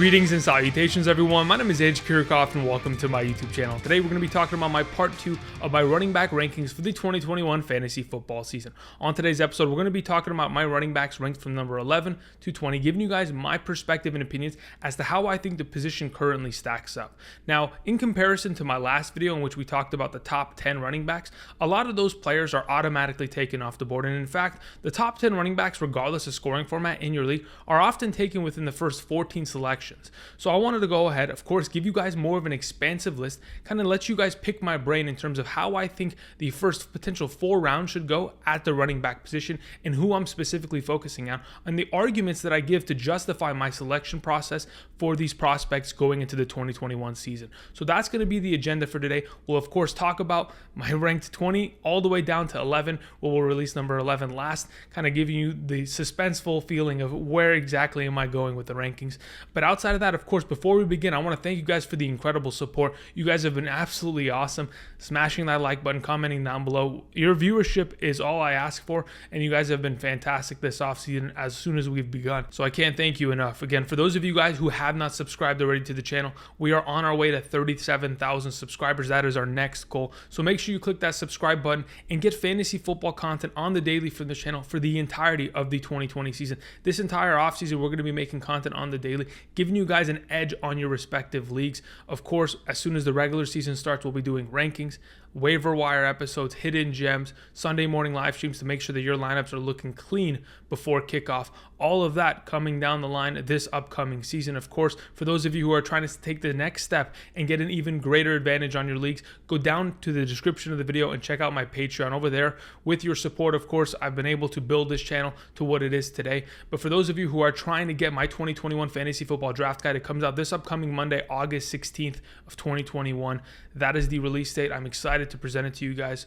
Greetings and salutations, everyone. My name is Edge Kirchhoff, and welcome to my YouTube channel. Today, we're going to be talking about my part 2 of my running back rankings for the 2021 fantasy football season. On today's episode, we're going to be talking about my running backs ranked from number 11 to 20, giving you guys my perspective and opinions as to how I think the position currently stacks up. Now, in comparison to my last video in which we talked about the top 10 running backs, a lot of those players are automatically taken off the board. And in fact, the top 10 running backs, regardless of scoring format in your league, are often taken within the first 14 selections. So I wanted to go ahead, of course, give you guys more of an expansive list, kind of let you guys pick my brain in terms of how I think the first potential 4 rounds should go at the running back position and who I'm specifically focusing on, and the arguments that I give to justify my selection process for these prospects going into the 2021 season. So that's going to be the agenda for today. We'll, of course, talk about my ranked 20 all the way down to 11, where we'll release number 11 last, kind of giving you the suspenseful feeling of where exactly am I going with the rankings. But outside of that, of course, before we begin, I want to thank you guys for the incredible support. You guys have been absolutely awesome. Smashing that like button, commenting down below. Your viewership is all I ask for, and you guys have been fantastic this offseason as soon as we've begun. So I can't thank you enough. Again, for those of you guys who have not subscribed already to the channel, we are on our way to 37,000 subscribers. That is our next goal. So make sure you click that subscribe button and get fantasy football content on the daily from the channel for the entirety of the 2020 season. This entire offseason, we're going to be making content on the daily, giving you guys an edge on your respective leagues. Of course, as soon as the regular season starts, we'll be doing rankings, waiver wire episodes, hidden gems, Sunday morning live streams to make sure that your lineups are looking clean before kickoff. All of that coming down the line this upcoming season. Of course, for those of you who are trying to take the next step and get an even greater advantage on your leagues, go down to the description of the video and check out my Patreon. Over there, with your support, of course, I've been able to build this channel to what it is today. But for those of you who are trying to get my 2021 fantasy football draft guide, it comes out this upcoming Monday, August 16th of 2021. That is the release date. I'm excited to present it to you guys.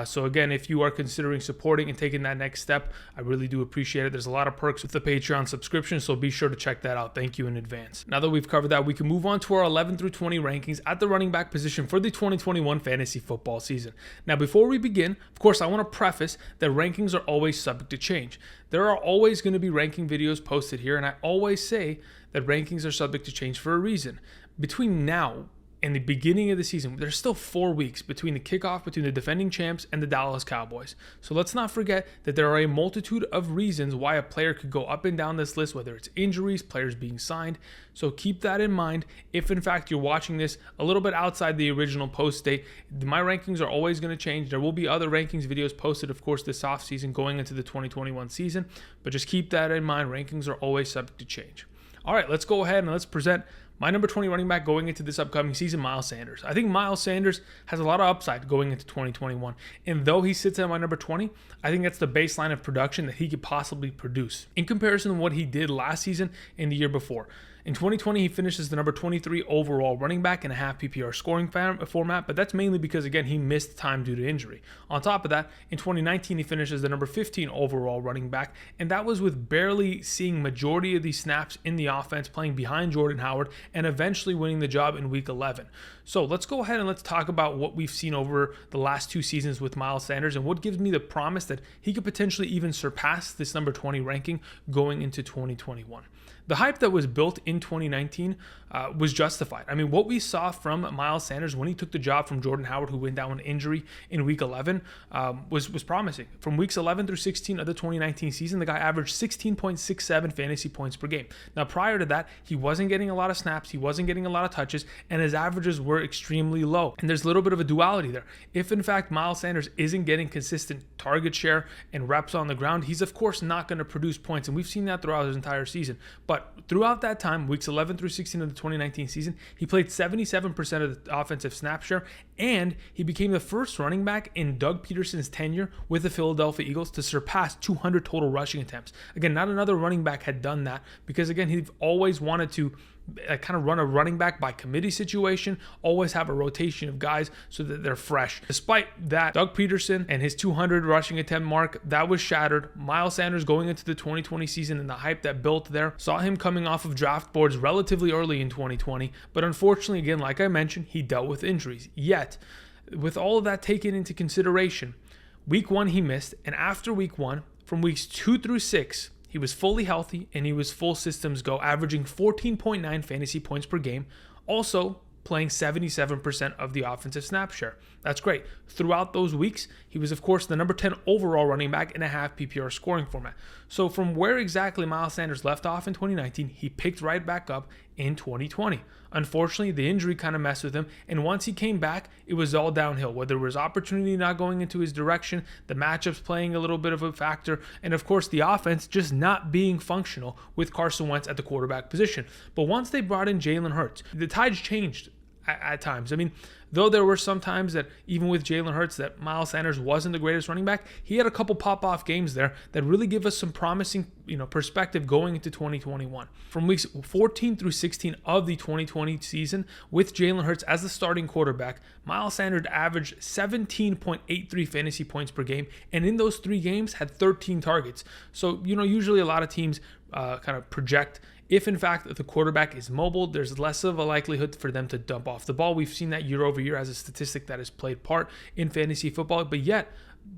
So again, if you are considering supporting and taking that next step, I really do appreciate it. There's a lot of perks with the Patreon subscription, so be sure to check that out. Thank you in advance. Now that we've covered that, we can move on to our 11 through 20 rankings at the running back position for the 2021 fantasy football season. Now, before we begin, of course, I want to preface that rankings are always subject to change. There are always going to be ranking videos posted here, and I always say that rankings are subject to change for a reason. Between now and the beginning of the season, there's still 4 weeks between the kickoff between the defending champs and the Dallas Cowboys. So let's not forget that there are a multitude of reasons why a player could go up and down this list, whether it's injuries, players being signed. So keep that in mind. If in fact you're watching this a little bit outside the original post date, my rankings are always going to change. There will be other rankings videos posted, of course, this offseason going into the 2021 season. But just keep that in mind. Rankings are always subject to change. All right, let's go ahead and let's present my number 20 running back going into this upcoming season, Miles Sanders. I think Miles Sanders has a lot of upside going into 2021. And though he sits at my number 20, I think that's the baseline of production that he could possibly produce in comparison to what he did last season and the year before. In 2020, he finishes the number 23 overall running back in a half PPR scoring format, but that's mainly because, again, he missed time due to injury. On top of that, in 2019, he finishes the number 15 overall running back, and that was with barely seeing majority of these snaps in the offense, playing behind Jordan Howard, and eventually winning the job in Week 11. So let's go ahead and let's talk about what we've seen over the last 2 seasons with Miles Sanders and what gives me the promise that he could potentially even surpass this number 20 ranking going into 2021. The hype that was built in 2019 was justified. I mean, what we saw from Miles Sanders when he took the job from Jordan Howard, who went down with injury in Week 11, was promising. From Weeks 11 through 16 of the 2019 season, the guy averaged 16.67 fantasy points per game. Now, prior to that, he wasn't getting a lot of snaps, he wasn't getting a lot of touches, and his averages were extremely low. And there's a little bit of a duality there. If, in fact, Miles Sanders isn't getting consistent target share and reps on the ground, he's, of course, not going to produce points, and we've seen that throughout his entire season. But throughout that time, weeks 11 through 16 of the 2019 season, he played 77% of the offensive snap share, and he became the first running back in Doug Peterson's tenure with the Philadelphia Eagles to surpass 200 total rushing attempts. Again, not another running back had done that because, again, he'd always wanted to kind of run a running back by committee situation, always have a rotation of guys so that they're fresh. Despite that, Doug Peterson and his 200 rushing attempt mark, that was shattered. Miles Sanders going into the 2020 season and the hype that built there saw him coming off of draft boards relatively early in 2020, but unfortunately, again, like I mentioned, he dealt with injuries. Yet, with all of that taken into consideration, Week 1 he missed, and after Week 1, from weeks 2 through 6, he He was fully healthy and he was full systems go, averaging 14.9 fantasy points per game. Also, playing 77% of the offensive snap share. That's great. Throughout those weeks, he was, of course, the number 10 overall running back in a half PPR scoring format. So from where exactly Miles Sanders left off in 2019, he picked right back up in 2020. Unfortunately, the injury kind of messed with him, and once he came back, it was all downhill. Whether it was opportunity not going into his direction, the matchups playing a little bit of a factor, and of course the offense just not being functional with Carson Wentz at the quarterback position. But once they brought in Jalen Hurts, the tides changed at times. I mean, though there were some times that even with Jalen Hurts that Miles Sanders wasn't the greatest running back, he had a couple pop-off games there that really give us some promising, perspective going into 2021. From weeks 14 through 16 of the 2020 season, with Jalen Hurts as the starting quarterback, Miles Sanders averaged 17.83 fantasy points per game, and in those 3 games had 13 targets. So, usually a lot of teams kind of project if in fact the quarterback is mobile, there's less of a likelihood for them to dump off the ball. We've seen that year over year as a statistic that has played part in fantasy football, but yet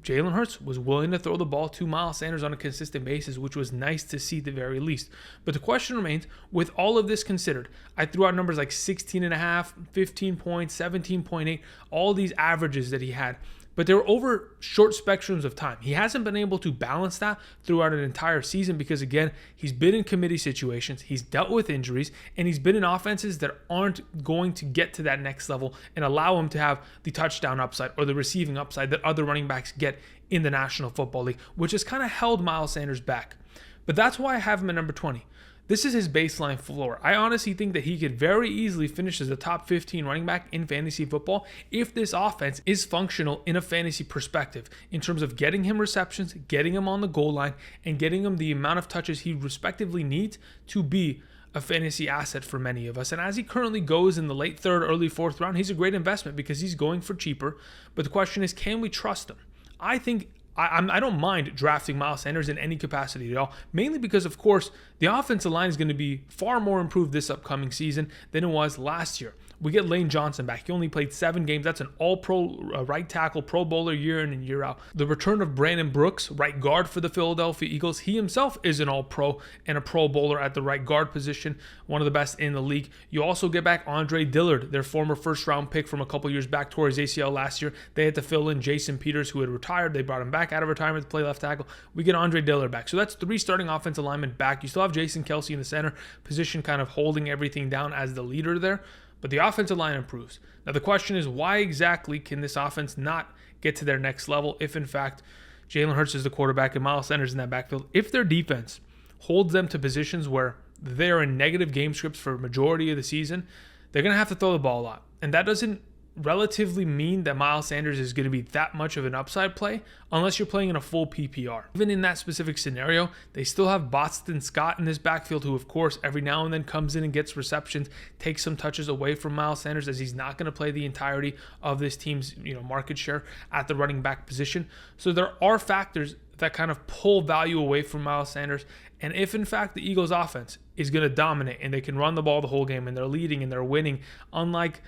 Jalen Hurts was willing to throw the ball to Miles Sanders on a consistent basis, which was nice to see at the very least. But the question remains, with all of this considered, I threw out numbers like 16.5, 15 points, 17.8, all these averages that he had. But they're over short spectrums of time. He hasn't been able to balance that throughout an entire season because, again, he's been in committee situations, he's dealt with injuries, and he's been in offenses that aren't going to get to that next level and allow him to have the touchdown upside or the receiving upside that other running backs get in the National Football League, which has kind of held Miles Sanders back. But that's why I have him at number 20. This is his baseline floor. I honestly think that he could very easily finish as a top 15 running back in fantasy football if this offense is functional in a fantasy perspective in terms of getting him receptions, getting him on the goal line, and getting him the amount of touches he respectively needs to be a fantasy asset for many of us. And as he currently goes in the late 3rd, early 4th round, he's a great investment because he's going for cheaper. But the question is, can we trust him? I think I don't mind drafting Miles Sanders in any capacity at all, mainly because, of course, the offensive line is going to be far more improved this upcoming season than it was last year. We get Lane Johnson back. He only played 7 games. That's an all-pro right tackle, Pro Bowler year in and year out. The return of Brandon Brooks, right guard for the Philadelphia Eagles. He himself is an all-pro and a Pro Bowler at the right guard position, one of the best in the league. You also get back Andre Dillard, their former first-round pick from a couple years back, tore his ACL last year. They had to fill in Jason Peters, who had retired. They brought him back out of retirement to play left tackle. We get Andre Dillard back. So that's 3 starting offensive linemen back. You still have Jason Kelce in the center position, kind of holding everything down as the leader there. But the offensive line improves. Now the question is, why exactly can this offense not get to their next level if in fact Jalen Hurts is the quarterback and Miles Sanders in that backfield? If their defense holds them to positions where they're in negative game scripts for a majority of the season, they're going to have to throw the ball a lot. And that doesn't relatively mean that Miles Sanders is going to be that much of an upside play unless you're playing in a full PPR. Even in that specific scenario, they still have Boston Scott in this backfield, who of course every now and then comes in and gets receptions, takes some touches away from Miles Sanders, as he's not going to play the entirety of this team's market share at the running back position. So there are factors that kind of pull value away from Miles Sanders. And if in fact the Eagles offense is going to dominate and they can run the ball the whole game and they're leading and they're winning, unlike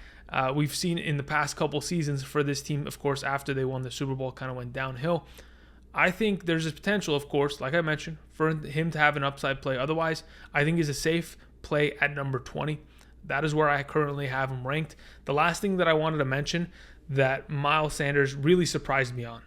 we've seen in the past couple seasons for this team, of course, after they won the Super Bowl, kind of went downhill. I think there's a potential, of course, like I mentioned, for him to have an upside play. Otherwise, I think he's a safe play at number 20. That is where I currently have him ranked. The last thing that I wanted to mention that Miles Sanders really surprised me on.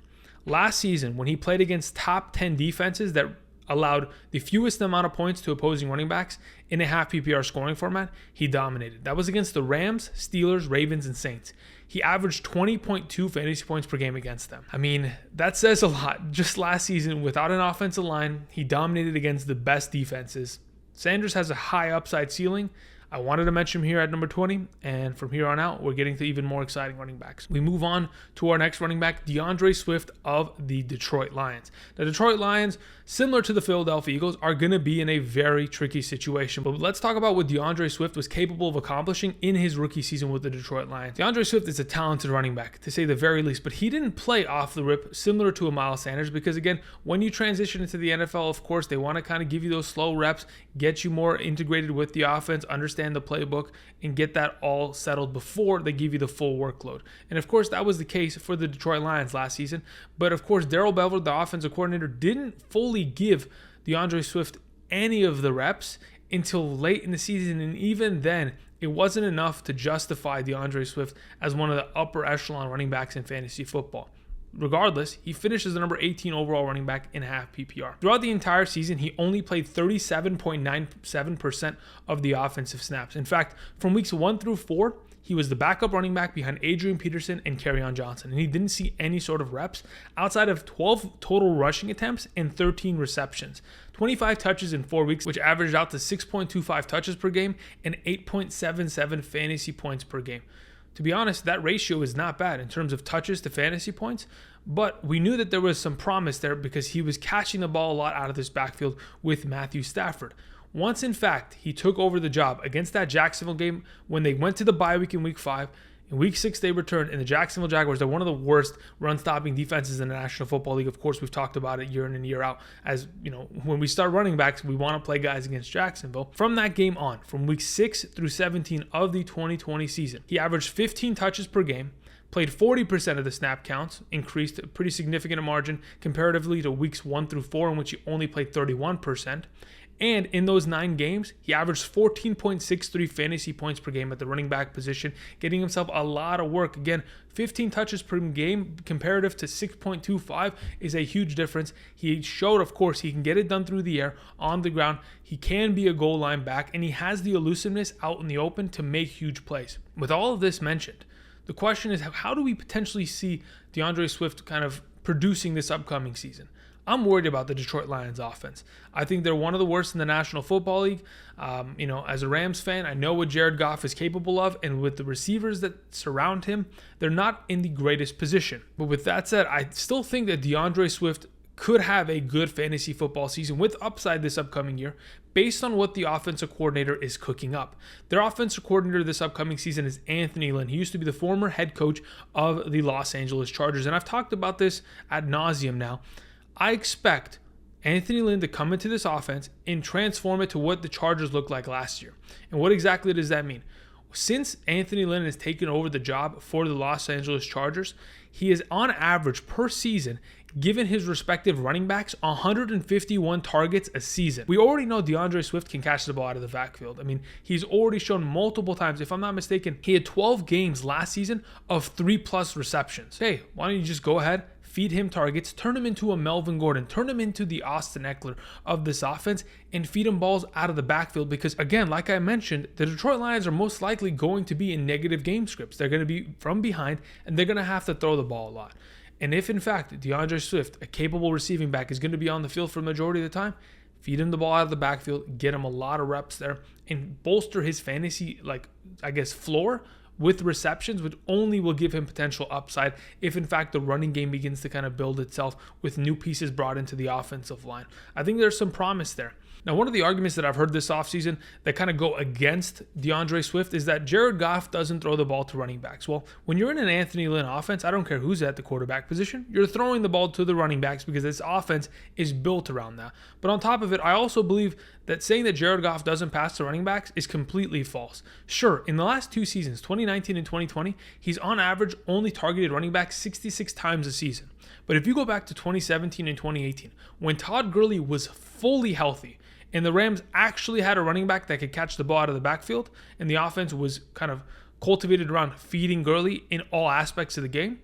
Last season, when he played against top 10 defenses that allowed the fewest amount of points to opposing running backs in a half PPR scoring format, he dominated. That was against the Rams, Steelers, Ravens, and Saints. He averaged 20.2 fantasy points per game against them. I mean, that says a lot. Just last season, without an offensive line, he dominated against the best defenses. Sanders has a high upside ceiling. I wanted to mention him here at number 20, and from here on out, we're getting to even more exciting running backs. We move on to our next running back, DeAndre Swift of the Detroit Lions. The Detroit Lions, similar to the Philadelphia Eagles, are going to be in a very tricky situation. But let's talk about what DeAndre Swift was capable of accomplishing in his rookie season with the Detroit Lions. DeAndre Swift is a talented running back, to say the very least, but he didn't play off the rip similar to a Miles Sanders because, again, when you transition into the NFL, of course, they want to kind of give you those slow reps, get you more integrated with the offense, understand the playbook, and get that all settled before they give you the full workload. And of course, that was the case for the Detroit Lions last season. But of course, Darrell Henderson, the offensive coordinator, didn't fully give DeAndre Swift any of the reps until late in the season, and even then, it wasn't enough to justify DeAndre Swift as one of the upper echelon running backs in fantasy football. Regardless, he finished as the number 18 overall running back in half PPR. Throughout the entire season, he only played 37.97% of the offensive snaps. In fact, from weeks 1 through 4, he was the backup running back behind Adrian Peterson and Kerryon Johnson, and he didn't see any sort of reps outside of 12 total rushing attempts and 13 receptions. 25 touches in 4 weeks, which averaged out to 6.25 touches per game and 8.77 fantasy points per game. To be honest, that ratio is not bad in terms of touches to fantasy points, but we knew that there was some promise there because he was catching the ball a lot out of this backfield with Matthew Stafford. Once, in fact, he took over the job against that Jacksonville game when they went to the bye week in week 5. In week 6, they returned, and the Jacksonville Jaguars are one of the worst run-stopping defenses in the National Football League. Of course, we've talked about it year in and year out. As you know, when we start running backs, we want to play guys against Jacksonville. From that game on, from week 6 through 17 of the 2020 season, he averaged 15 touches per game, played 40% of the snap counts, increased a pretty significant margin comparatively to weeks 1 through 4, in which he only played 31%. And in those 9 games, he averaged 14.63 fantasy points per game at the running back position, getting himself a lot of work. Again, 15 touches per game comparative to 6.25 is a huge difference. He showed, of course, he can get it done through the air, on the ground. He can be a goal line back, and he has the elusiveness out in the open to make huge plays. With all of this mentioned, the question is, how do we potentially see DeAndre Swift kind of producing this upcoming season? I'm worried about the Detroit Lions offense. I think they're one of the worst in the National Football League. As a Rams fan, I know what Jared Goff is capable of, and with the receivers that surround him, they're not in the greatest position. But with that said, I still think that DeAndre Swift could have a good fantasy football season with upside this upcoming year based on what the offensive coordinator is cooking up. Their offensive coordinator this upcoming season is Anthony Lynn. He used to be the former head coach of the Los Angeles Chargers, and I've talked about this ad nauseum now. I expect Anthony Lynn to come into this offense and transform it to what the Chargers looked like last year. And what exactly does that mean? Since Anthony Lynn has taken over the job for the Los Angeles Chargers, he is on average per season given his respective running backs 151 targets a season. We already know DeAndre Swift can catch the ball out of the backfield. I mean, he's already shown multiple times. If I'm not mistaken, he had 12 games last season of 3+ receptions. Hey, why don't you just go ahead, feed him targets, turn him into a Melvin Gordon, turn him into the Austin Eckler of this offense, and feed him balls out of the backfield. Because again, like I mentioned, the Detroit Lions are most likely going to be in negative game scripts. They're going to be from behind, and they're going to have to throw the ball a lot. And if in fact DeAndre Swift, a capable receiving back, is going to be on the field for the majority of the time, feed him the ball out of the backfield, get him a lot of reps there, and bolster his fantasy, floor with receptions, which only will give him potential upside if in fact the running game begins to kind of build itself with new pieces brought into the offensive line. I think there's some promise there. Now, one of the arguments that I've heard this offseason that kind of go against DeAndre Swift is that Jared Goff doesn't throw the ball to running backs. Well, when you're in an Anthony Lynn offense, I don't care who's at the quarterback position, you're throwing the ball to the running backs because this offense is built around that. But on top of it, I also believe that saying that Jared Goff doesn't pass to running backs is completely false. Sure, in the last 2 seasons, 2019 and 2020, he's on average only targeted running backs 66 times a season. But if you go back to 2017 and 2018, when Todd Gurley was fully healthy, and the Rams actually had a running back that could catch the ball out of the backfield, and the offense was kind of cultivated around feeding Gurley in all aspects of the game,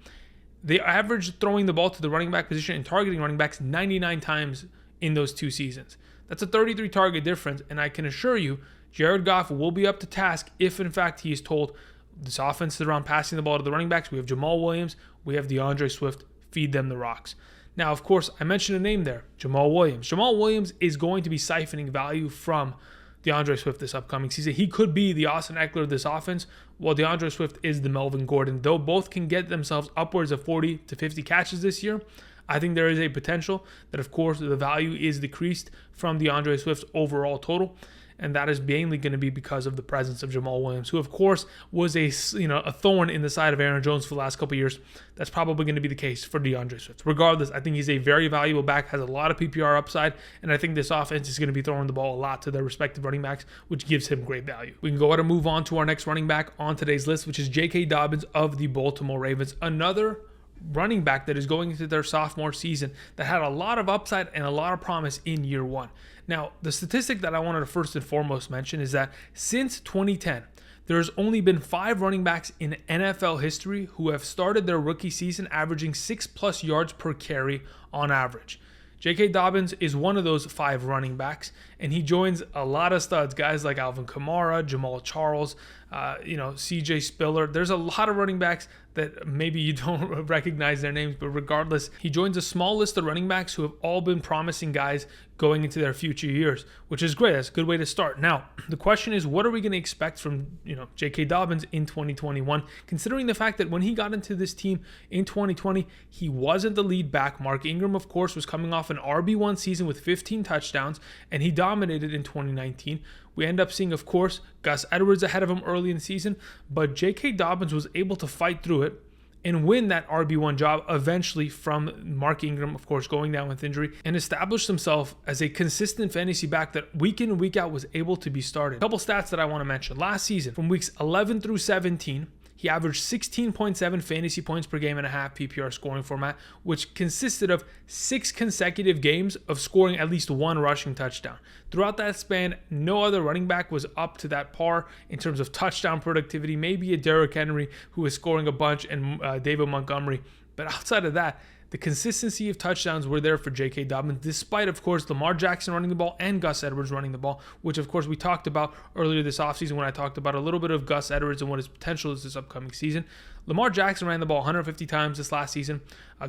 they averaged throwing the ball to the running back position and targeting running backs 99 times in those 2 seasons. That's a 33 target difference, and I can assure you, Jared Goff will be up to task if in fact he is told this offense is around passing the ball to the running backs. We have Jamal Williams, we have DeAndre Swift, feed them the rocks. Now, of course, I mentioned a name there, Jamal Williams. Jamal Williams is going to be siphoning value from DeAndre Swift this upcoming season. He could be the Austin Eckler of this offense, while DeAndre Swift is the Melvin Gordon. Though both can get themselves upwards of 40 to 50 catches this year, I think there is a potential that, of course, the value is decreased from DeAndre Swift's overall total. And that is mainly going to be because of the presence of Jamal Williams, who, of course, was a thorn in the side of Aaron Jones for the last couple of years. That's probably going to be the case for DeAndre Swift. Regardless, I think he's a very valuable back, has a lot of PPR upside, and I think this offense is going to be throwing the ball a lot to their respective running backs, which gives him great value. We can go ahead and move on to our next running back on today's list, which is J.K. Dobbins of the Baltimore Ravens. Another running back that is going into their sophomore season that had a lot of upside and a lot of promise in year one. Now, the statistic that I wanted to first and foremost mention is that since 2010, there's only been 5 running backs in NFL history who have started their rookie season averaging 6+ yards per carry on average. J.K. Dobbins is one of those 5 running backs, and he joins a lot of studs, guys like Alvin Kamara, Jamal Charles, C.J. Spiller. There's a lot of running backs that maybe you don't recognize their names, but regardless, he joins a small list of running backs who have all been promising guys going into their future years, which is great. That's a good way to start. Now, the question is, what are we going to expect from J.K. Dobbins in 2021, considering the fact that when he got into this team in 2020, he wasn't the lead back. Mark Ingram, of course, was coming off an RB1 season with 15 touchdowns, and he dominated in 2019. We end up seeing, of course, Gus Edwards ahead of him early in the season, but J.K. Dobbins was able to fight through it and win that RB1 job eventually from Mark Ingram, of course, going down with injury, and established himself as a consistent fantasy back that week in and week out was able to be started. A couple stats that I want to mention. Last season, from weeks 11 through 17, he averaged 16.7 fantasy points per game and a half PPR scoring format, which consisted of 6 consecutive games of scoring at least 1 rushing touchdown. Throughout that span, no other running back was up to that par in terms of touchdown productivity. Maybe a Derrick Henry, who was scoring a bunch, and David Montgomery. But outside of that, the consistency of touchdowns were there for J.K. Dobbins, despite, of course, Lamar Jackson running the ball and Gus Edwards running the ball, which, of course, we talked about earlier this offseason when I talked about a little bit of Gus Edwards and what his potential is this upcoming season. Lamar Jackson ran the ball 150 times this last season.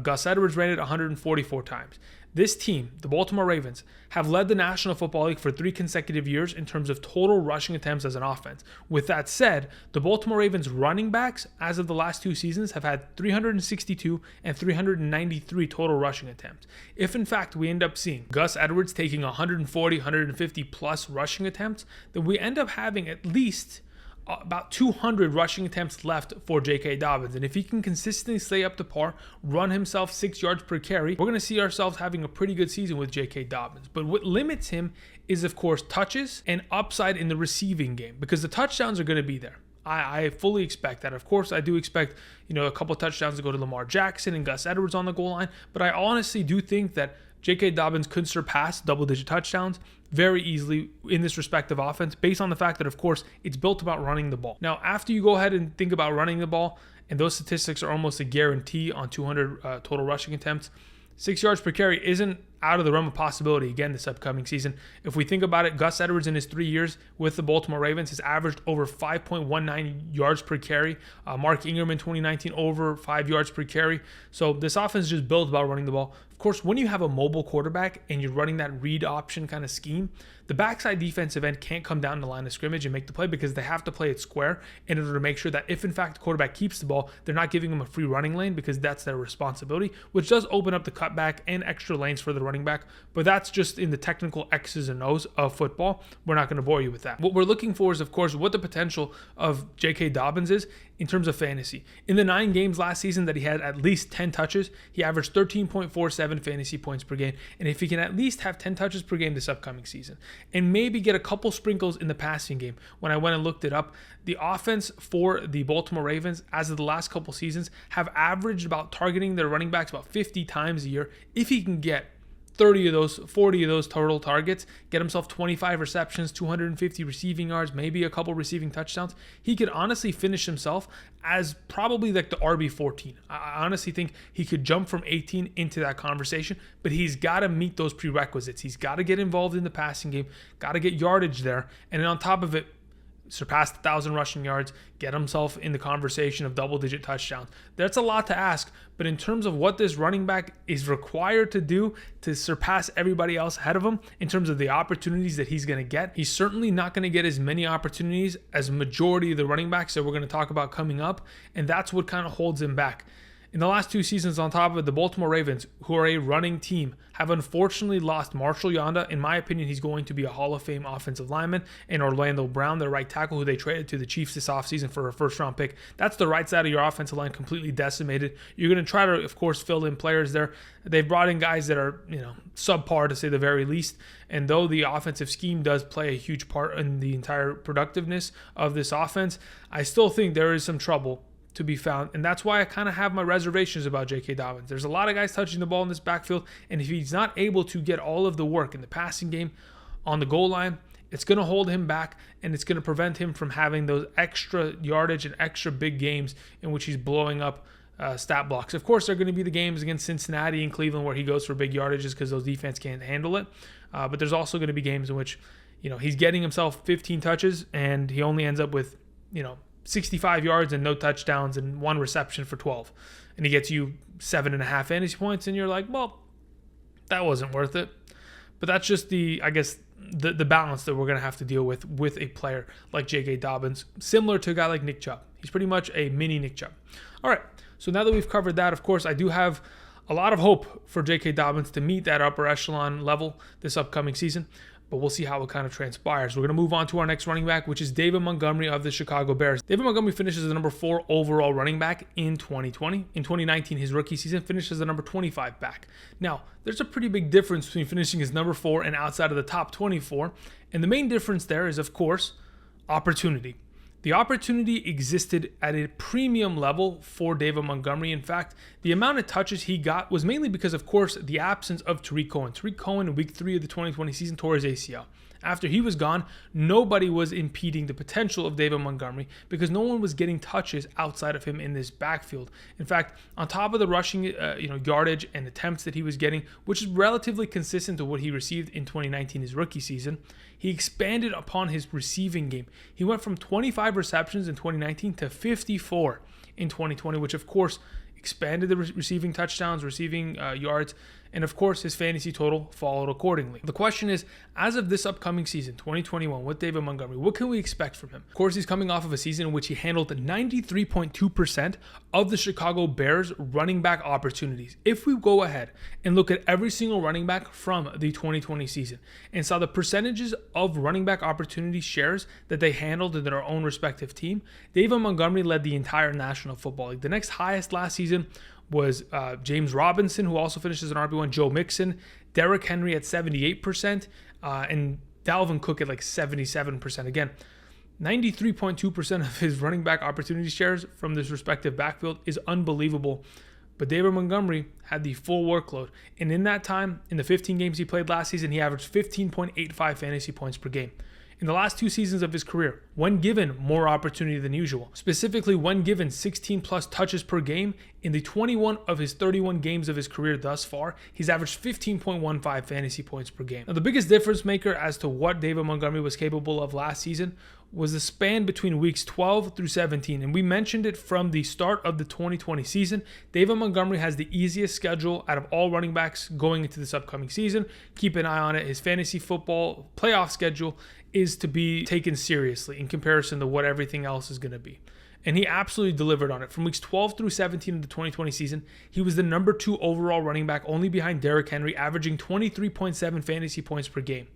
Gus Edwards ran it 144 times. This team, the Baltimore Ravens, have led the National Football League for 3 consecutive years in terms of total rushing attempts as an offense. With that said, the Baltimore Ravens running backs, as of the last 2 seasons, have had 362 and 393 total rushing attempts. If in fact we end up seeing Gus Edwards taking 140, 150 plus rushing attempts, then we end up having at least about 200 rushing attempts left for J.K. Dobbins. And if he can consistently stay up to par, run himself 6 yards per carry, we're going to see ourselves having a pretty good season with J.K. Dobbins. But what limits him is, of course, touches and upside in the receiving game, because the touchdowns are going to be there. I fully expect that. Of course, I do expect, a couple of touchdowns to go to Lamar Jackson and Gus Edwards on the goal line. But I honestly do think that J.K. Dobbins could surpass double-digit touchdowns very easily in this respective offense, based on the fact that, of course, it's built about running the ball. Now, after you go ahead and think about running the ball, and those statistics are almost a guarantee on 200 total rushing attempts, 6 yards per carry isn't out of the realm of possibility again this upcoming season. If we think about it, Gus Edwards in his 3 years with the Baltimore Ravens has averaged over 5.19 yards per carry. Mark Ingram in 2019 over 5 yards per carry. So this offense is just built about running the ball. Of course, when you have a mobile quarterback and you're running that read option kind of scheme, the backside defensive end can't come down the line of scrimmage and make the play, because they have to play it square in order to make sure that if in fact the quarterback keeps the ball, they're not giving him a free running lane, because that's their responsibility, which does open up the cutback and extra lanes for the running back. But that's just in the technical X's and O's of football. We're not going to bore you with that. What we're looking for is, of course, what the potential of J.K. Dobbins is in terms of fantasy. In the 9 games last season that he had at least 10 touches, he averaged 13.47 fantasy points per game. And if he can at least have 10 touches per game this upcoming season, and maybe get a couple sprinkles in the passing game, when I went and looked it up, the offense for the Baltimore Ravens, as of the last couple seasons, have averaged about targeting their running backs about 50 times a year. If he can get 30 of those, 40 of those total targets, get himself 25 receptions, 250 receiving yards, maybe a couple receiving touchdowns, he could honestly finish himself as probably like the RB14. I honestly think he could jump from 18 into that conversation, but he's got to meet those prerequisites. He's got to get involved in the passing game, got to get yardage there, and then on top of it, surpass 1,000 rushing yards, get himself in the conversation of double-digit touchdowns. That's a lot to ask, but in terms of what this running back is required to do to surpass everybody else ahead of him, in terms of the opportunities that he's going to get, he's certainly not going to get as many opportunities as the majority of the running backs that we're going to talk about coming up, and that's what kind of holds him back. In the last 2 seasons, on top of it, the Baltimore Ravens, who are a running team, have unfortunately lost Marshall Yanda. In my opinion, he's going to be a Hall of Fame offensive lineman, and Orlando Brown, their right tackle, who they traded to the Chiefs this offseason for a first-round pick. That's the right side of your offensive line completely decimated. You're going to try to, of course, fill in players there. They've brought in guys that are, subpar to say the very least. And though the offensive scheme does play a huge part in the entire productiveness of this offense, I still think there is some trouble to be found, and that's why I kind of have my reservations about J.K. Dobbins. There's a lot of guys touching the ball in this backfield, and if he's not able to get all of the work in the passing game on the goal line, it's going to hold him back, and it's going to prevent him from having those extra yardage and extra big games in which he's blowing up stat blocks. Of course, there are going to be the games against Cincinnati and Cleveland where he goes for big yardages because those defense can't handle it. But there's also going to be games in which, he's getting himself 15 touches and he only ends up with, 65 yards and no touchdowns and 1 reception for 12. And he gets you 7.5 fantasy points, and you're like, well, that wasn't worth it. But that's just the balance that we're going to have to deal with a player like J.K. Dobbins, similar to a guy like Nick Chubb. He's pretty much a mini Nick Chubb. All right, so now that we've covered that, of course, I do have a lot of hope for J.K. Dobbins to meet that upper echelon level this upcoming season, but we'll see how it kind of transpires. We're going to move on to our next running back, which is David Montgomery of the Chicago Bears. David Montgomery finishes as the number 4 overall running back in 2020. In 2019, his rookie season, finished as the number 25 back. Now, there's a pretty big difference between finishing as number 4 and outside of the top 24, and the main difference there is, of course, opportunity. The opportunity existed at a premium level for David Montgomery. In fact, the amount of touches he got was mainly because, of course, the absence of Tariq Cohen. Tariq Cohen in week 3 of the 2020 season tore his ACL. After he was gone, nobody was impeding the potential of David Montgomery because no one was getting touches outside of him in this backfield. In fact, on top of the rushing yardage and attempts that he was getting, which is relatively consistent to what he received in 2019, his rookie season, he expanded upon his receiving game. He went from 25 receptions in 2019 to 54 in 2020, which of course expanded the receiving touchdowns, receiving yards, and of course his fantasy total followed accordingly. The question is, as of this upcoming season, 2021, with David Montgomery, what can we expect from him? Of course, he's coming off of a season in which he handled 93.2% of the Chicago Bears running back opportunities. If we go ahead and look at every single running back from the 2020 season and saw the percentages of running back opportunity shares that they handled in their own respective team, David Montgomery led the entire National Football League. The next highest last season was James Robinson, who also finished as an RB1, Joe Mixon, Derrick Henry at 78%, and Dalvin Cook at like 77%. Again, 93.2% of his running back opportunity shares from this respective backfield is unbelievable. But David Montgomery had the full workload. And in that time, in the 15 games he played last season, he averaged 15.85 fantasy points per game. In the last 2 seasons of his career, when given more opportunity than usual, specifically when given 16 plus touches per game, in the 21 of his 31 games of his career thus far, he's averaged 15.15 fantasy points per game. Now, the biggest difference maker as to what David Montgomery was capable of last season was the span between weeks 12 through 17. And we mentioned it from the start of the 2020 season. David Montgomery has the easiest schedule out of all running backs going into this upcoming season. Keep an eye on it. His fantasy football playoff schedule is to be taken seriously in comparison to what everything else is going to be. And he absolutely delivered on it. From weeks 12 through 17 of the 2020 season, he was the number 2 overall running back, only behind Derrick Henry, averaging 23.7 fantasy points per game.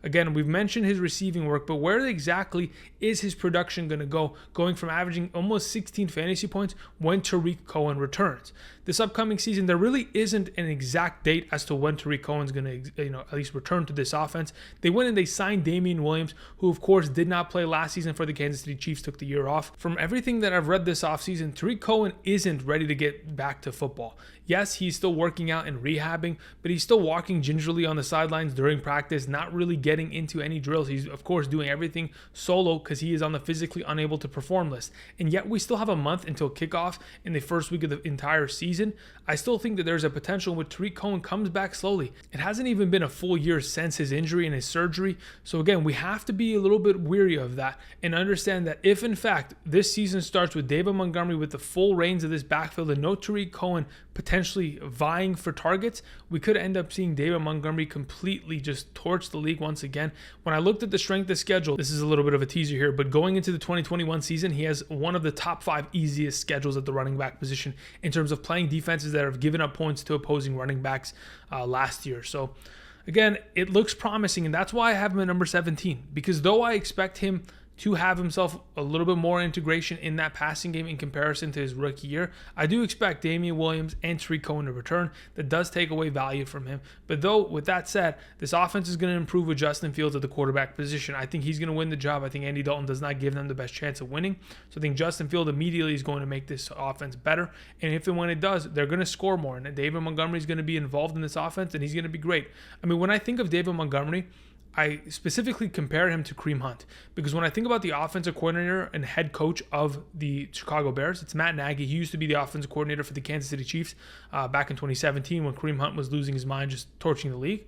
Again, we've mentioned his receiving work, but where exactly is his production going to go, going from averaging almost 16 fantasy points when Tariq Cohen returns? This upcoming season, there really isn't an exact date as to when Tariq Cohen's going to, at least return to this offense. They went and they signed Damian Williams, who of course did not play last season for the Kansas City Chiefs, took the year off. From everything that I've read this offseason, Tariq Cohen isn't ready to get back to football. Yes, he's still working out and rehabbing, but he's still walking gingerly on the sidelines during practice, not really getting into any drills. He's, of course, doing everything solo because he is on the physically unable to perform list. And yet we still have a month until kickoff in the first week of the entire season. I still think that there's a potential when Tariq Cohen comes back slowly. It hasn't even been a full year since his injury and his surgery. So again, we have to be a little bit weary of that and understand that if in fact this season starts with David Montgomery with the full reins of this backfield and no Tariq Cohen potentially vying for targets, we could end up seeing David Montgomery completely just torch the league once again. When I looked at the strength of schedule, this is a little bit of a teaser here, but going into the 2021 season, he has one of the top 5 easiest schedules at the running back position in terms of playing defenses that have given up points to opposing running backs last year. So again, it looks promising, and that's why I have him at number 17, because though I expect him to have himself a little bit more integration in that passing game in comparison to his rookie year. I do expect Damian Williams and Tariq Cohen to return. That does take away value from him. But though, with that said, this offense is going to improve with Justin Fields at the quarterback position. I think he's going to win the job. I think Andy Dalton does not give them the best chance of winning. So I think Justin Fields immediately is going to make this offense better. And if and when it does, they're going to score more. And David Montgomery is going to be involved in this offense, and he's going to be great. I mean, when I think of David Montgomery, I specifically compare him to Kareem Hunt, because when I think about the offensive coordinator and head coach of the Chicago Bears, it's Matt Nagy. He used to be the offensive coordinator for the Kansas City Chiefs back in 2017 when Kareem Hunt was losing his mind, just torching the league.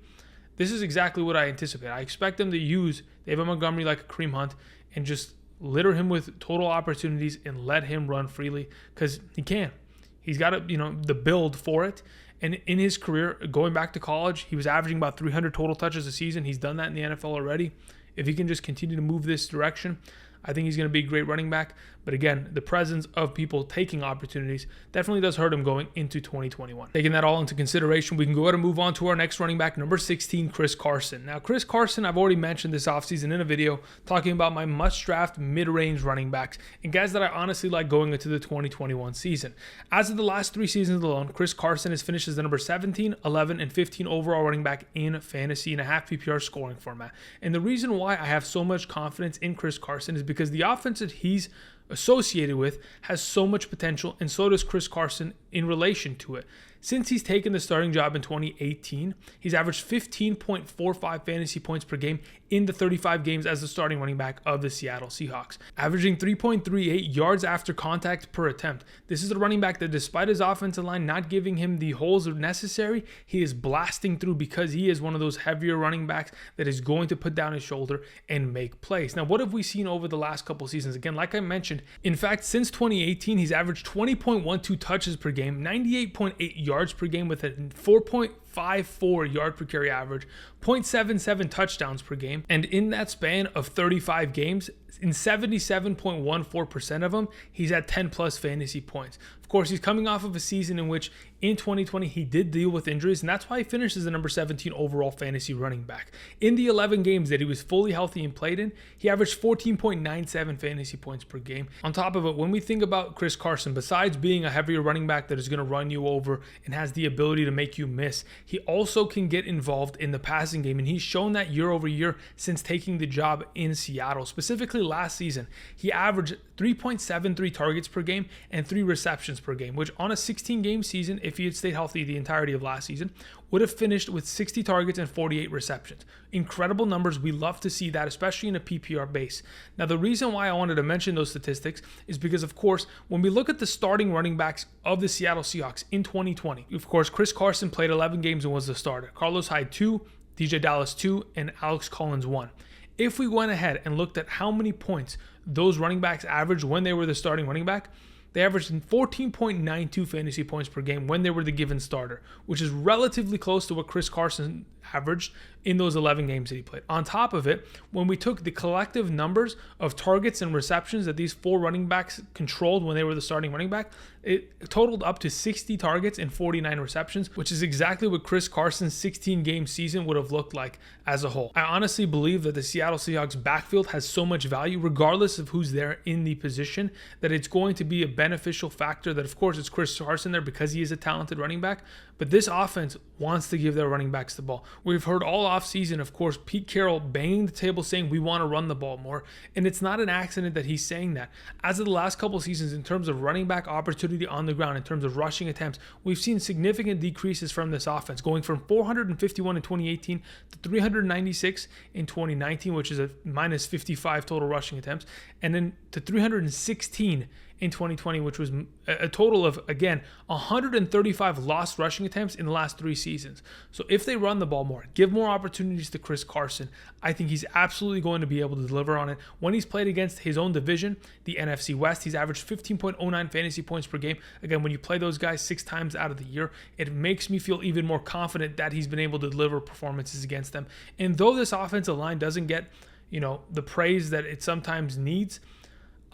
This is exactly what I anticipate. I expect them to use David Montgomery like a Kareem Hunt and just litter him with total opportunities and let him run freely, because he can. He's got the build for it. And in his career, going back to college, he was averaging about 300 total touches a season. He's done that in the NFL already. If he can just continue to move this direction, I think he's going to be a great running back. But again, the presence of people taking opportunities definitely does hurt him going into 2021. Taking that all into consideration, we can go ahead and move on to our next running back, number 16, Chris Carson. Now, Chris Carson, I've already mentioned this offseason in a video talking about my must-draft mid-range running backs and guys that I honestly like going into the 2021 season. As of the last 3 seasons alone, Chris Carson has finished as the number 17, 11, and 15 overall running back in fantasy in a half PPR scoring format. And the reason why I have so much confidence in Chris Carson is because the offense that he's associated with has so much potential, and so does Chris Carson in relation to it. Since he's taken the starting job in 2018, he's averaged 15.45 fantasy points per game in the 35 games as the starting running back of the Seattle Seahawks, averaging 3.38 yards after contact per attempt. This is a running back that, despite his offensive line not giving him the holes necessary, he is blasting through because he is one of those heavier running backs that is going to put down his shoulder and make plays. Now, what have we seen over the last couple seasons? Again, like I mentioned, in fact, since 2018, he's averaged 20.12 touches per game, 98.8 yards per game with a 4.54 yard per carry average, 0.77 touchdowns per game, and in that span of 35 games, in 77.14% of them, he's at 10 plus fantasy points. Of course, he's coming off of a season in which in 2020 he did deal with injuries, and that's why he finishes the number 17 overall fantasy running back. In the 11 games that he was fully healthy and played in, he averaged 14.97 fantasy points per game. On top of it, when we think about Chris Carson, besides being a heavier running back that is going to run you over and has the ability to make you miss, he also can get involved in the passing game, and he's shown that year over year since taking the job in Seattle. Specifically last season, he averaged 3.73 targets per game and 3 receptions per game, which on a 16-game season, if he had stayed healthy the entirety of last season, would have finished with 60 targets and 48 receptions. Incredible numbers. We love to see that, especially in a PPR base. Now, the reason why I wanted to mention those statistics is because, of course, when we look at the starting running backs of the Seattle Seahawks in 2020, of course, Chris Carson played 11 games and was the starter. Carlos Hyde 2, DJ Dallas 2, and Alex Collins 1. If we went ahead and looked at how many points those running backs averaged when they were the starting running back, they averaged 14.92 fantasy points per game when they were the given starter, which is relatively close to what Chris Carson averaged in those 11 games that he played. On top of it, when we took the collective numbers of targets and receptions that these 4 running backs controlled when they were the starting running back, it totaled up to 60 targets and 49 receptions, which is exactly what Chris Carson's 16-game season would have looked like as a whole. I honestly believe that the Seattle Seahawks backfield has so much value, regardless of who's there in the position, that it's going to be a beneficial factor. That, of course, it's Chris Carson there because he is a talented running back, but this offense wants to give their running backs the ball. We've heard all offseason, of course, Pete Carroll banging the table saying we want to run the ball more, and it's not an accident that he's saying that. As of the last couple of seasons, in terms of running back opportunity on the ground, in terms of rushing attempts, we've seen significant decreases from this offense, going from 451 in 2018 to 396 in 2019, which is a minus 55 total rushing attempts, and then to 316 in 2020, which was a total of, again, 135 lost rushing attempts in the last 3 seasons. So if they run the ball more, give more opportunities to Chris Carson, I think he's absolutely going to be able to deliver on it. When he's played against his own division, the NFC West, he's averaged 15.09 fantasy points per game. Again, when you play those guys 6 times out of the year, it makes me feel even more confident that he's been able to deliver performances against them. And though this offensive line doesn't get, the praise that it sometimes needs,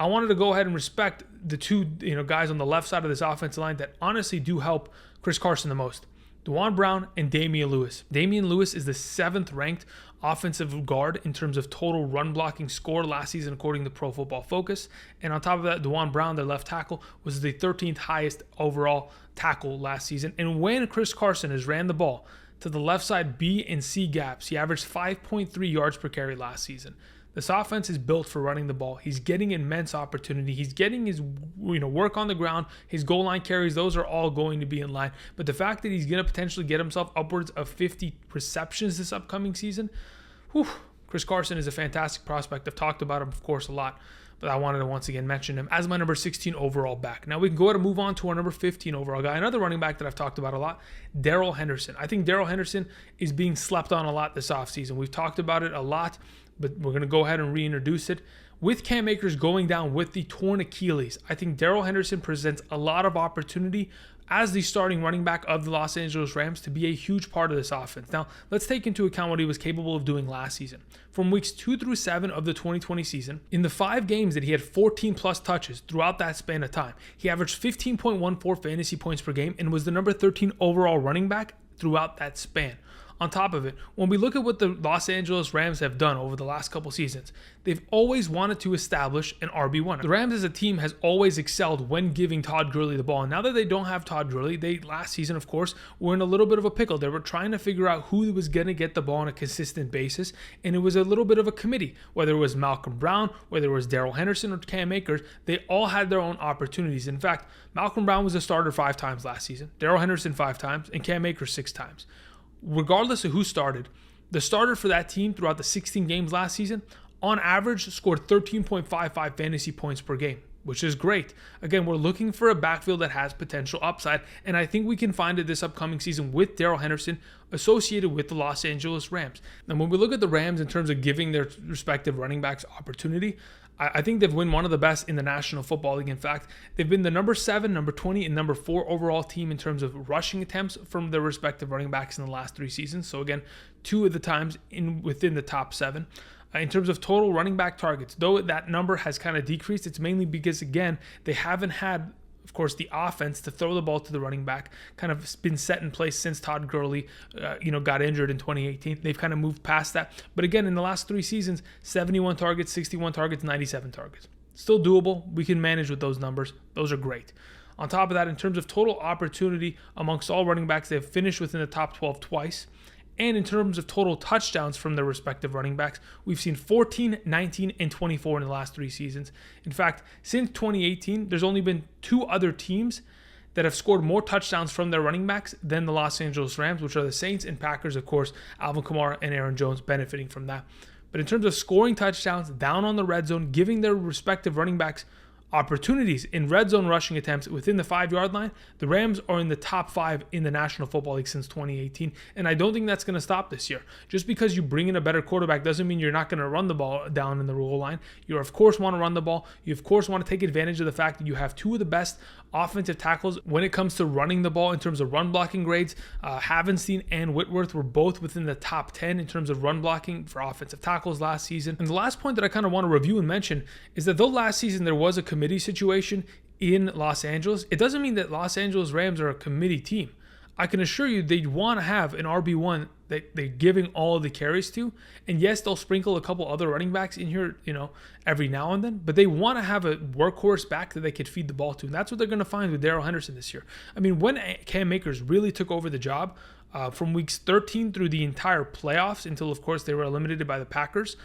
I wanted to go ahead and respect the 2 guys on the left side of this offensive line that honestly do help Chris Carson the most. Duane Brown and Damian Lewis. Damian Lewis is the 7th ranked offensive guard in terms of total run blocking score last season, according to Pro Football Focus. And on top of that, Duane Brown, their left tackle, was the 13th highest overall tackle last season. And when Chris Carson has ran the ball to the left side B and C gaps, he averaged 5.3 yards per carry last season. This offense is built for running the ball. He's getting immense opportunity. He's getting his work on the ground. His goal line carries, those are all going to be in line. But the fact that he's going to potentially get himself upwards of 50 receptions this upcoming season, Chris Carson is a fantastic prospect. I've talked about him, of course, a lot, but I wanted to once again mention him as my number 16 overall back. Now we can go ahead and move on to our number 15 overall guy, another running back that I've talked about a lot, Darrell Henderson. I think Darrell Henderson is being slept on a lot this offseason. We've talked about it a lot, but we're going to go ahead and reintroduce it. With Cam Akers going down with the torn Achilles, I think Darrell Henderson presents a lot of opportunity as the starting running back of the Los Angeles Rams to be a huge part of this offense. Now, let's take into account what he was capable of doing last season. From weeks 2 through 7 of the 2020 season, in the 5 games that he had 14 plus touches throughout that span of time, he averaged 15.14 fantasy points per game and was the number 13 overall running back throughout that span. On top of it, when we look at what the Los Angeles Rams have done over the last couple seasons, they've always wanted to establish an RB1. The Rams as a team has always excelled when giving Todd Gurley the ball. And now that they don't have Todd Gurley, they last season, of course, were in a little bit of a pickle. They were trying to figure out who was going to get the ball on a consistent basis. And it was a little bit of a committee, whether it was Malcolm Brown, whether it was Darrell Henderson or Cam Akers, they all had their own opportunities. In fact, Malcolm Brown was a starter 5 times last season, Darrell Henderson 5 times, and Cam Akers 6 times. Regardless of who started, the starter for that team throughout the 16 games last season, on average, scored 13.55 fantasy points per game, which is great. Again, we're looking for a backfield that has potential upside, and I think we can find it this upcoming season with Darrell Henderson associated with the Los Angeles Rams. And when we look at the Rams in terms of giving their respective running backs opportunity, I think they've been one of the best in the National Football League. In fact, they've been the number 7, number 20, and number 4 overall team in terms of rushing attempts from their respective running backs in the last 3 seasons. So again, 2 of the times within the top 7. In terms of total running back targets, though that number has kind of decreased, it's mainly because, again, they haven't had, of course, the offense to throw the ball to the running back kind of been set in place since Todd Gurley, got injured in 2018. They've kind of moved past that. But again, in the last 3 seasons, 71 targets, 61 targets, 97 targets. Still doable. We can manage with those numbers. Those are great. On top of that, in terms of total opportunity amongst all running backs, they've finished within the top 12 twice. And in terms of total touchdowns from their respective running backs, we've seen 14, 19, and 24 in the last 3 seasons. In fact, since 2018, there's only been 2 other teams that have scored more touchdowns from their running backs than the Los Angeles Rams, which are the Saints and Packers, of course, Alvin Kamara and Aaron Jones benefiting from that. But in terms of scoring touchdowns down on the red zone, giving their respective running backs opportunities in red zone rushing attempts within the 5-yard line, the Rams are in the top 5 in the National Football League since 2018, and I don't think that's going to stop this year. Just because you bring in a better quarterback doesn't mean you're not going to run the ball down in the goal line. You of course want to run the ball. You of course want to take advantage of the fact that you have 2 of the best offensive tackles when it comes to running the ball in terms of run blocking grades. Havenstein and Whitworth were both within the top 10 in terms of run blocking for offensive tackles last season. And the last point that I kind of want to review and mention is that though last season there was a committee situation in Los Angeles, it doesn't mean that Los Angeles Rams are a committee team. I can assure you they want to have an RB1 that they're giving all of the carries to. And yes, they'll sprinkle a couple other running backs in here, every now and then, but they want to have a workhorse back that they could feed the ball to. And that's what they're going to find with Darrell Henderson this year. I mean, when Cam Akers really took over the job from weeks 13 through the entire playoffs until, of course, they were eliminated by the Packers,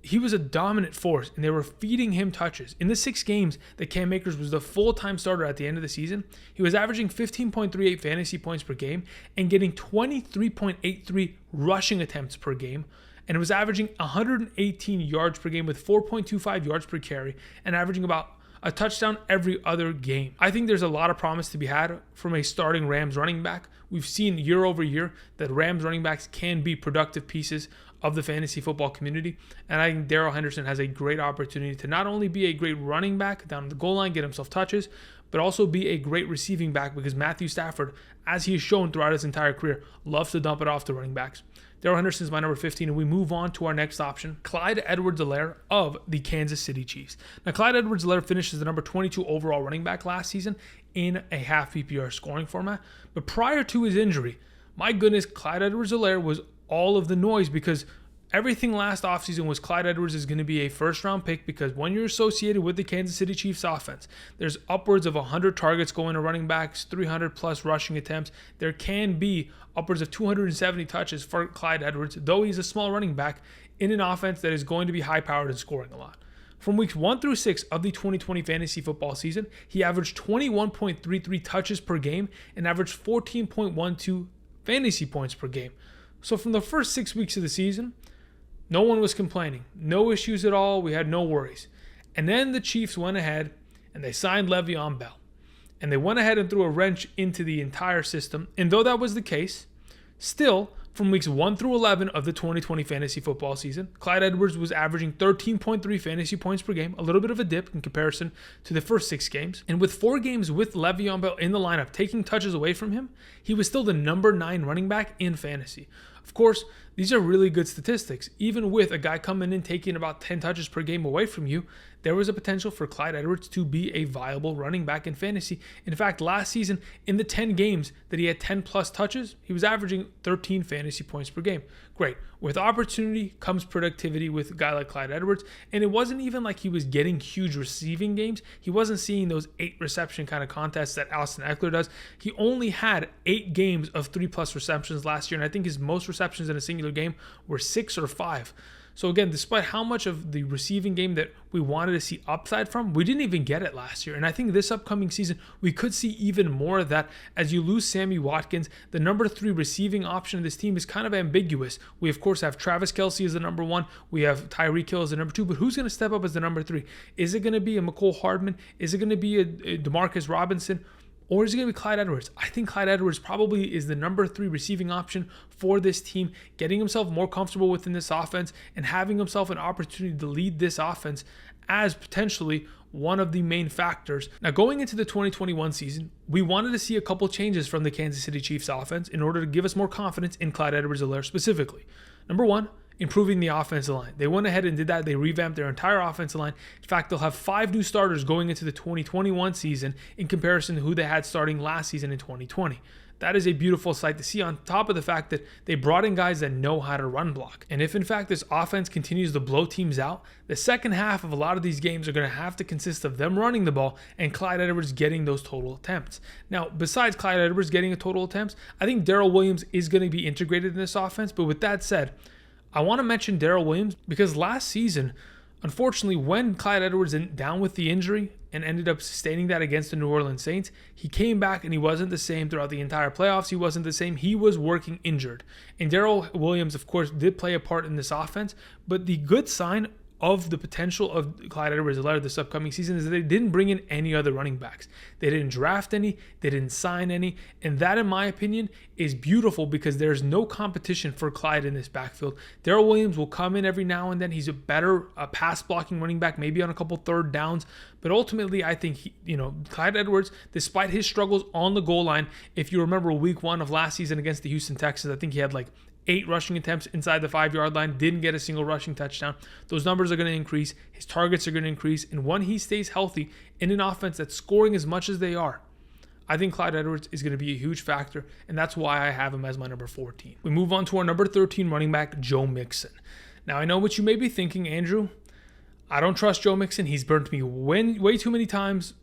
he was a dominant force, and they were feeding him touches. In the 6 games that Cam Akers was the full-time starter at the end of the season, he was averaging 15.38 fantasy points per game and getting 23.83 rushing attempts per game, and it was averaging 118 yards per game with 4.25 yards per carry and averaging about a touchdown every other game. I think there's a lot of promise to be had from a starting Rams running back. We've seen year over year that Rams running backs can be productive pieces of the fantasy football community. And I think Darrell Henderson has a great opportunity to not only be a great running back down the goal line, get himself touches, but also be a great receiving back, because Matthew Stafford, as he has shown throughout his entire career, loves to dump it off to running backs. Darrell Henderson is my number 15, and we move on to our next option, Clyde Edwards-Helaire of the Kansas City Chiefs. Now, Clyde Edwards-Helaire finishes the number 22 overall running back last season in a half PPR scoring format, but prior to his injury, my goodness, Clyde Edwards-Helaire was all of the noise, because everything last offseason was Clyde Edwards is going to be a first-round pick, because when you're associated with the Kansas City Chiefs offense, there's upwards of 100 targets going to running backs, 300-plus rushing attempts. There can be upwards of 270 touches for Clyde Edwards, though he's a small running back in an offense that is going to be high-powered and scoring a lot. From weeks 1 through 6 of the 2020 fantasy football season, he averaged 21.33 touches per game and averaged 14.12 fantasy points per game. So from the first 6 weeks of the season, no one was complaining. No issues at all. We had no worries. And then the Chiefs went ahead and they signed Le'Veon Bell. And they went ahead and threw a wrench into the entire system. And though that was the case, still, from weeks 1 through 11 of the 2020 fantasy football season, Clyde Edwards was averaging 13.3 fantasy points per game, a little bit of a dip in comparison to the first 6 games. And with 4 games with Le'Veon Bell in the lineup, taking touches away from him, he was still the number 9 running back in fantasy. Of course, these are really good statistics. Even with a guy coming in taking about 10 touches per game away from you, there was a potential for Clyde Edwards to be a viable running back in fantasy. In fact, last season, in the 10 games that he had 10 plus touches, he was averaging 13 fantasy points per game. Great. With opportunity comes productivity with a guy like Clyde Edwards. And it wasn't even like he was getting huge receiving games. He wasn't seeing those 8 reception kind of contests that Austin Eckler does. He only had 8 games of 3+ receptions last year. And I think his most receptions in a singular game were 6 or 5. So again, despite how much of the receiving game that we wanted to see upside from, we didn't even get it last year. And I think this upcoming season, we could see even more of that. As you lose Sammy Watkins, the number 3 receiving option of this team is kind of ambiguous. We, of course, have Travis Kelce as the number 1. We have Tyreek Hill as the number 2. But who's going to step up as the number 3? Is it going to be a McCole Hardman? Is it going to be a Demarcus Robinson? Or is it going to be Clyde Edwards? I think Clyde Edwards probably is the number 3 receiving option for this team, getting himself more comfortable within this offense and having himself an opportunity to lead this offense as potentially one of the main factors. Now, going into the 2021 season, we wanted to see a couple changes from the Kansas City Chiefs offense in order to give us more confidence in Clyde Edwards-Helaire specifically. Number 1, improving the offensive line. They went ahead and did that. They revamped their entire offensive line. In fact, they'll have 5 new starters going into the 2021 season in comparison to who they had starting last season in 2020. That is a beautiful sight to see, on top of the fact that they brought in guys that know how to run block. And if in fact this offense continues to blow teams out, the second half of a lot of these games are going to have to consist of them running the ball and Clyde Edwards getting those total attempts. Now, besides Clyde Edwards getting a total attempts, I think Darrell Williams is going to be integrated in this offense. But with that said, I want to mention Darrell Williams because last season, unfortunately, when Clyde Edwards went down with the injury and ended up sustaining that against the New Orleans Saints, he came back and he wasn't the same throughout the entire playoffs. He wasn't the same. He was working injured. And Darrell Williams, of course, did play a part in this offense. But the good sign of the potential of Clyde Edwards-Helaire this upcoming season is that they didn't bring in any other running backs. They didn't draft any, they didn't sign any, and that, in my opinion, is beautiful because there's no competition for Clyde in this backfield. Darrell Williams will come in every now and then. He's a better pass blocking running back, maybe on a couple third downs, but ultimately I think Clyde Edwards, despite his struggles on the goal line, if you remember week 1 of last season against the Houston Texans, I think he had like 8 rushing attempts inside the 5-yard line, didn't get a single rushing touchdown. Those numbers are going to increase. His targets are going to increase. And when he stays healthy in an offense that's scoring as much as they are, I think Clyde Edwards is going to be a huge factor, and that's why I have him as my number 14. We move on to our number 13 running back, Joe Mixon. Now, I know what you may be thinking, Andrew. I don't trust Joe Mixon. He's burnt me way too many times.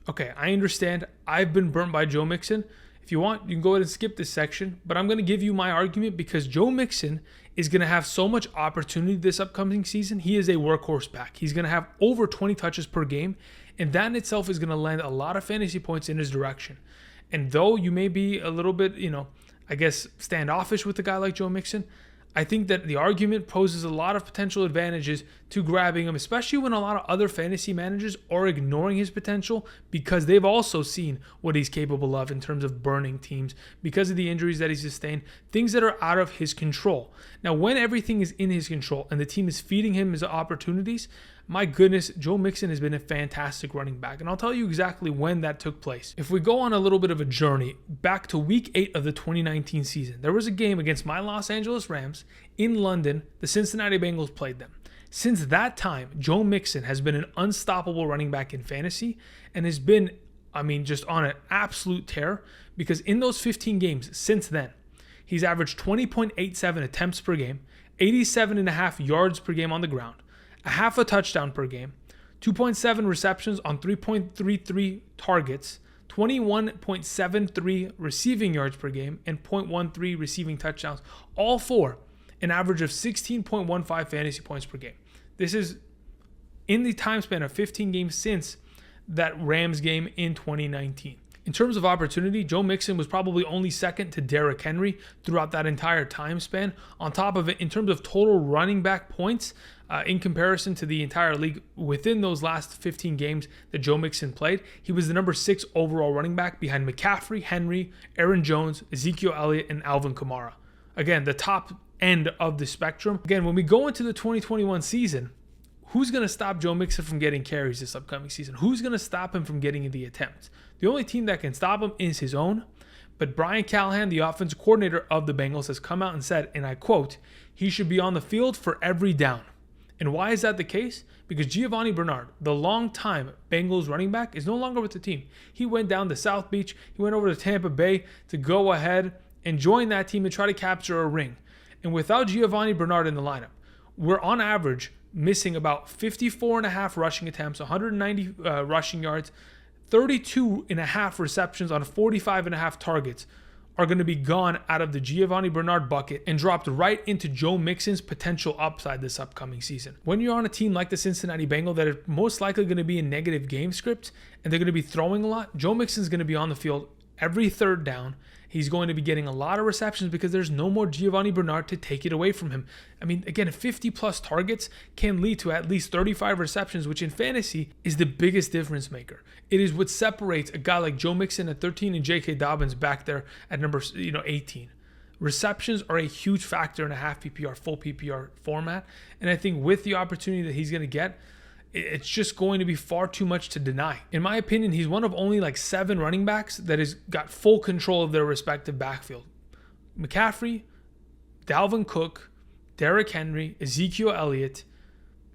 Okay, I understand. I've been burnt by Joe Mixon. If you want, you can go ahead and skip this section, but I'm going to give you my argument because Joe Mixon is going to have so much opportunity this upcoming season. He is a workhorse back. He's going to have over 20 touches per game, and that in itself is going to land a lot of fantasy points in his direction. And though you may be a little bit, standoffish with a guy like Joe Mixon, I think that the argument poses a lot of potential advantages to grabbing him, especially when a lot of other fantasy managers are ignoring his potential because they've also seen what he's capable of in terms of burning teams because of the injuries that he's sustained, things that are out of his control. Now, when everything is in his control and the team is feeding him his opportunities, my goodness, Joe Mixon has been a fantastic running back. And I'll tell you exactly when that took place. If we go on a little bit of a journey back to week 8 of the 2019 season, there was a game against my Los Angeles Rams in London. The Cincinnati Bengals played them. Since that time, Joe Mixon has been an unstoppable running back in fantasy and has been, just on an absolute tear because in those 15 games since then, he's averaged 20.87 attempts per game, 87.5 yards per game on the ground, a half a touchdown per game, 2.7 receptions on 3.33 targets, 21.73 receiving yards per game, and 0.13 receiving touchdowns, all for an average of 16.15 fantasy points per game. This is in the time span of 15 games since that Rams game in 2019. In terms of opportunity, Joe Mixon was probably only second to Derrick Henry throughout that entire time span. On top of it, in terms of total running back points, in comparison to the entire league within those last 15 games that Joe Mixon played, he was the number 6 overall running back behind McCaffrey, Henry, Aaron Jones, Ezekiel Elliott, and Alvin Kamara. Again, the top end of the spectrum. Again, when we go into the 2021 season, who's going to stop Joe Mixon from getting carries this upcoming season? Who's going to stop him from getting the attempts? The only team that can stop him is his own. But Brian Callahan, the offensive coordinator of the Bengals, has come out and said, and I quote, he should be on the field for every down. And why is that the case? Because Giovanni Bernard, the longtime Bengals running back, is no longer with the team. He went down to South Beach. He went over to Tampa Bay to go ahead and join that team and try to capture a ring. And without Giovanni Bernard in the lineup, we're on average missing about 54.5 rushing attempts, 190 rushing yards, 32.5 receptions on 45.5 targets are going to be gone out of the Giovanni Bernard bucket and dropped right into Joe Mixon's potential upside this upcoming season. When you're on a team like the Cincinnati Bengals that are most likely going to be in negative game script and they're going to be throwing a lot, Joe Mixon's going to be on the field every third down. He's going to be getting a lot of receptions because there's no more Giovanni Bernard to take it away from him. Again, 50 plus targets can lead to at least 35 receptions, which in fantasy is the biggest difference maker. It is what separates a guy like Joe Mixon at 13 and J.K. Dobbins back there at number 18. Receptions are a huge factor in a half PPR, full PPR format. And I think with the opportunity that he's going to get, it's just going to be far too much to deny. In my opinion, he's one of only 7 running backs that has got full control of their respective backfield. McCaffrey, Dalvin Cook, Derrick Henry, Ezekiel Elliott,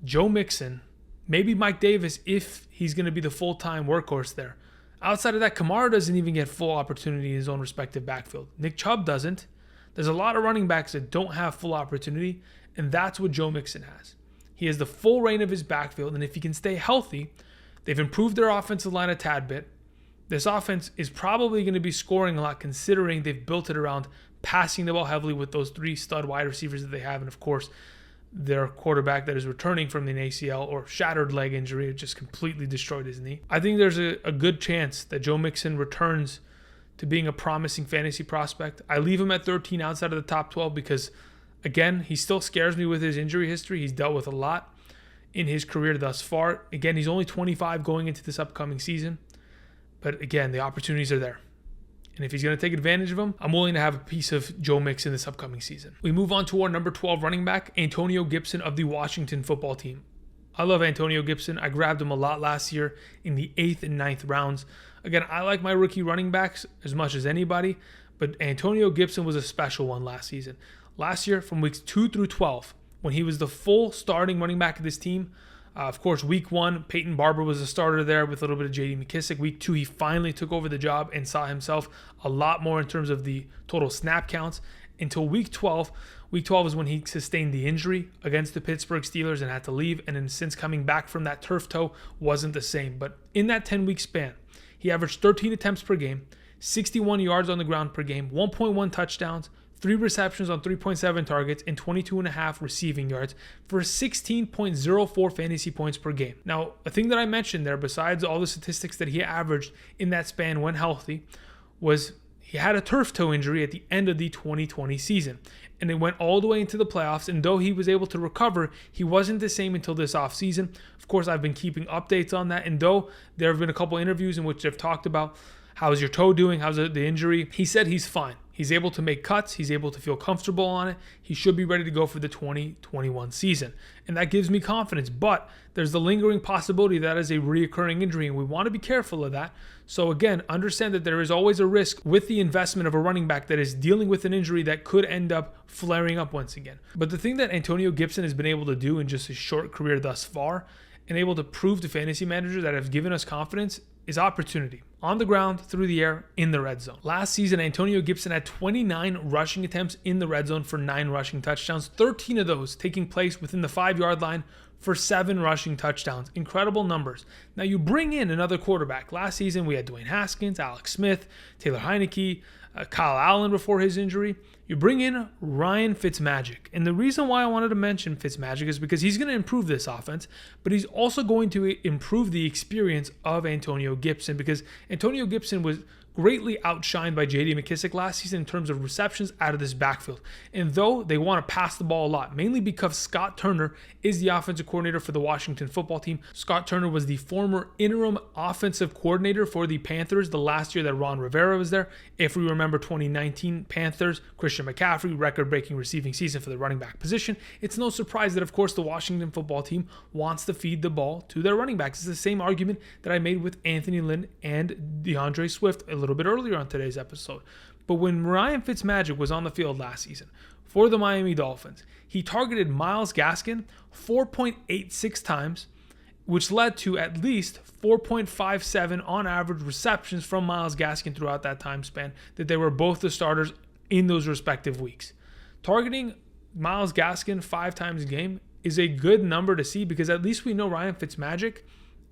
Joe Mixon, maybe Mike Davis if he's going to be the full-time workhorse there. Outside of that, Kamara doesn't even get full opportunity in his own respective backfield. Nick Chubb doesn't. There's a lot of running backs that don't have full opportunity, and that's what Joe Mixon has. He has the full reign of his backfield, and if he can stay healthy, they've improved their offensive line a tad bit. This offense is probably going to be scoring a lot considering they've built it around passing the ball heavily with those 3 stud wide receivers that they have, and of course, their quarterback that is returning from an ACL or shattered leg injury. It just completely destroyed his knee. I think there's a good chance that Joe Mixon returns to being a promising fantasy prospect. I leave him at 13 outside of the top 12 because again, he still scares me with his injury history. He's dealt with a lot in his career thus far. Again, he's only 25 going into this upcoming season. But again, the opportunities are there. And if he's going to take advantage of them, I'm willing to have a piece of Joe Mixon this upcoming season. We move on to our number 12 running back, Antonio Gibson of the Washington football team. I love Antonio Gibson. I grabbed him a lot last year in the 8th and 9th rounds. Again, I like my rookie running backs as much as anybody, but Antonio Gibson was a special one last season. Last year, from weeks 2 through 12, when he was the full starting running back of this team, of course, week 1, Peyton Barber was a starter there with a little bit of J.D. McKissick. Week 2, he finally took over the job and saw himself a lot more in terms of the total snap counts until week 12. Week 12 is when he sustained the injury against the Pittsburgh Steelers and had to leave. And then since coming back from that turf toe, wasn't the same. But in that 10-week span, he averaged 13 attempts per game, 61 yards on the ground per game, 1.1 touchdowns, 3 receptions on 3.7 targets, and 22.5 receiving yards for 16.04 fantasy points per game. Now, a thing that I mentioned there, besides all the statistics that he averaged in that span when healthy, was he had a turf toe injury at the end of the 2020 season, and it went all the way into the playoffs, and though he was able to recover, he wasn't the same until this offseason. Of course, I've been keeping updates on that, and though there have been a couple interviews in which they've talked about how's your toe doing, how's the injury, he said he's fine. He's able to make cuts. He's able to feel comfortable on it. He should be ready to go for the 2021 season. And that gives me confidence. But there's the lingering possibility that is a reoccurring injury, and we want to be careful of that. So again, understand that there is always a risk with the investment of a running back that is dealing with an injury that could end up flaring up once again. But the thing that Antonio Gibson has been able to do in just his short career thus far, and able to prove to fantasy managers that have given us confidence, is opportunity. On the ground, through the air, in the red zone. Last season, Antonio Gibson had 29 rushing attempts in the red zone for 9 rushing touchdowns, 13 of those taking place within the 5-yard line for 7 rushing touchdowns. Incredible numbers. Now you bring in another quarterback. Last season, we had Dwayne Haskins, Alex Smith, Taylor Heineke, Kyle Allen before his injury. You bring in Ryan Fitzmagic. And the reason why I wanted to mention Fitzmagic is because he's going to improve this offense, but he's also going to improve the experience of Antonio Gibson, because Antonio Gibson was greatly outshined by J.D. McKissic last season in terms of receptions out of this backfield. And though they want to pass the ball a lot, mainly because Scott Turner is the offensive coordinator for the Washington football team. Scott Turner was the former interim offensive coordinator for the Panthers the last year that Ron Rivera was there. If we remember 2019 Panthers, Christian McCaffrey, record-breaking receiving season for the running back position. It's no surprise that, of course, the Washington football team wants to feed the ball to their running backs. It's the same argument that I made with Anthony Lynn and DeAndre Swift a little bit earlier on today's episode. But when Ryan Fitzmagic was on the field last season for the Miami Dolphins, he targeted Myles Gaskin 4.86 times, which led to at least 4.57 on average receptions from Myles Gaskin throughout that time span, that they were both the starters in those respective weeks. Targeting Myles Gaskin 5 times a game is a good number to see, because at least we know Ryan Fitzmagic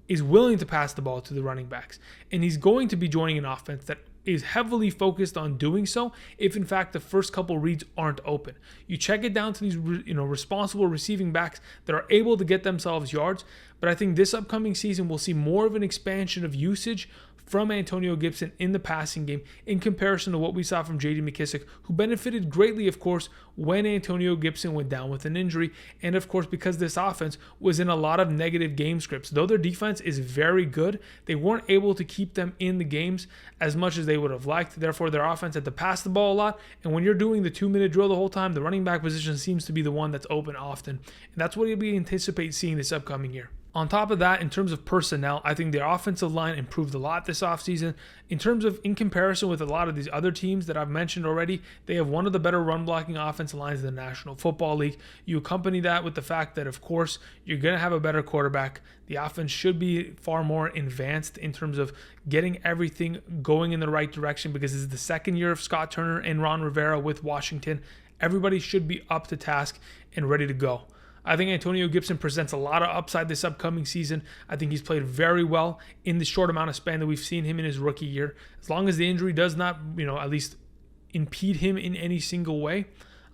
is willing to pass the ball to the running backs, and he's going to be joining an offense that is heavily focused on doing so if in fact the first couple reads aren't open. You check it down to these responsible receiving backs that are able to get themselves yards, but I think this upcoming season we'll see more of an expansion of usage from Antonio Gibson in the passing game in comparison to what we saw from J.D. McKissic, who benefited greatly, of course, when Antonio Gibson went down with an injury, and of course because this offense was in a lot of negative game scripts. Though their defense is very good, they weren't able to keep them in the games as much as they would have liked. Therefore, their offense had to pass the ball a lot, and when you're doing the 2-minute drill the whole time, the running back position seems to be the one that's open often, and that's what we anticipate seeing this upcoming year. On top of that, in terms of personnel, I think their offensive line improved a lot this offseason. In comparison with a lot of these other teams that I've mentioned already, they have one of the better run-blocking offensive lines in the National Football League. You accompany that with the fact that, of course, you're going to have a better quarterback. The offense should be far more advanced in terms of getting everything going in the right direction, because this is the second year of Scott Turner and Ron Rivera with Washington. Everybody should be up to task and ready to go. I think Antonio Gibson presents a lot of upside this upcoming season. I think he's played very well in the short amount of span that we've seen him in his rookie year. As long as the injury does not, at least impede him in any single way,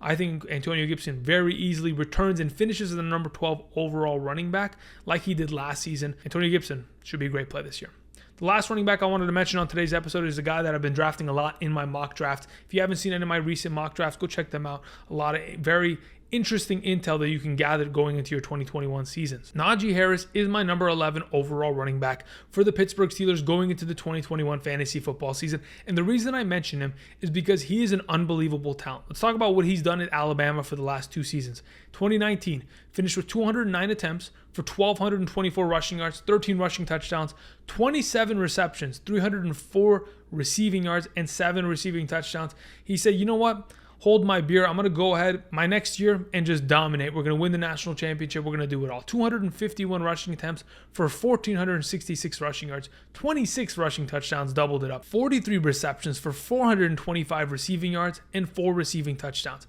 I think Antonio Gibson very easily returns and finishes as the number 12 overall running back like he did last season. Antonio Gibson should be a great play this year. The last running back I wanted to mention on today's episode is a guy that I've been drafting a lot in my mock draft. If you haven't seen any of my recent mock drafts, go check them out. A lot of very interesting intel that you can gather going into your 2021 seasons. Najee Harris is my number 11 overall running back for the Pittsburgh Steelers going into the 2021 fantasy football season. And the reason I mention him is because he is an unbelievable talent. Let's talk about what he's done at Alabama for the last 2 seasons. 2019, finished with 209 attempts for 1,224 rushing yards, 13 rushing touchdowns, 27 receptions, 304 receiving yards, and 7 receiving touchdowns. He said, you know what? Hold my beer. I'm going to go ahead my next year and just dominate. We're going to win the national championship. We're going to do it all. 251 rushing attempts for 1,466 rushing yards, 26 rushing touchdowns, doubled it up, 43 receptions for 425 receiving yards, and 4 receiving touchdowns.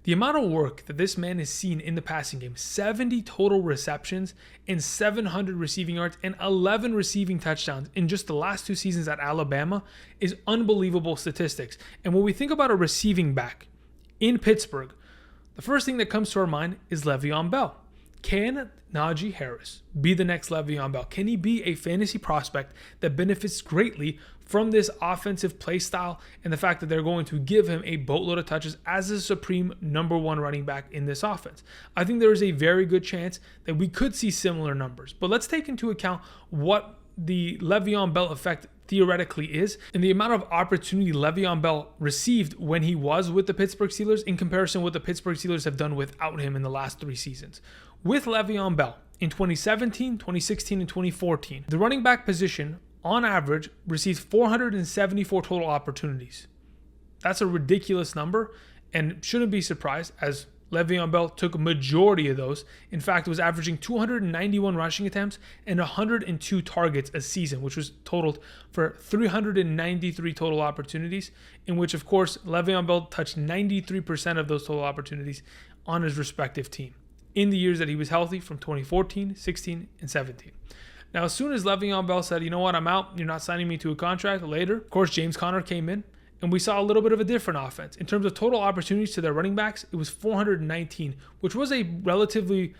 The amount of work that this man has seen in the passing game, 70 total receptions and 700 receiving yards and 11 receiving touchdowns in just the last 2 seasons at Alabama, is unbelievable statistics. And when we think about a receiving back in Pittsburgh, the first thing that comes to our mind is Le'Veon Bell. Can Najee Harris be the next Le'Veon Bell? Can he be a fantasy prospect that benefits greatly from this offensive play style and the fact that they're going to give him a boatload of touches as a supreme number one running back in this offense. I think there is a very good chance that we could see similar numbers. But let's take into account what the Le'Veon Bell effect theoretically is and the amount of opportunity Le'Veon Bell received when he was with the Pittsburgh Steelers in comparison to what the Pittsburgh Steelers have done without him in the last 3 seasons. With Le'Veon Bell in 2017, 2016, and 2014, the running back position on average received 474 total opportunities. That's a ridiculous number and shouldn't be surprised as Le'Veon Bell took a majority of those. In fact, it was averaging 291 rushing attempts and 102 targets a season, which was totaled for 393 total opportunities, in which, of course, Le'Veon Bell touched 93% of those total opportunities on his respective team in the years that he was healthy from 2014, 16, and 17. Now, as soon as Le'Veon Bell said, you know what, I'm out, you're not signing me to a contract later, of course, James Conner came in, and we saw a little bit of a different offense. In terms of total opportunities to their running backs, it was 419, which was a relatively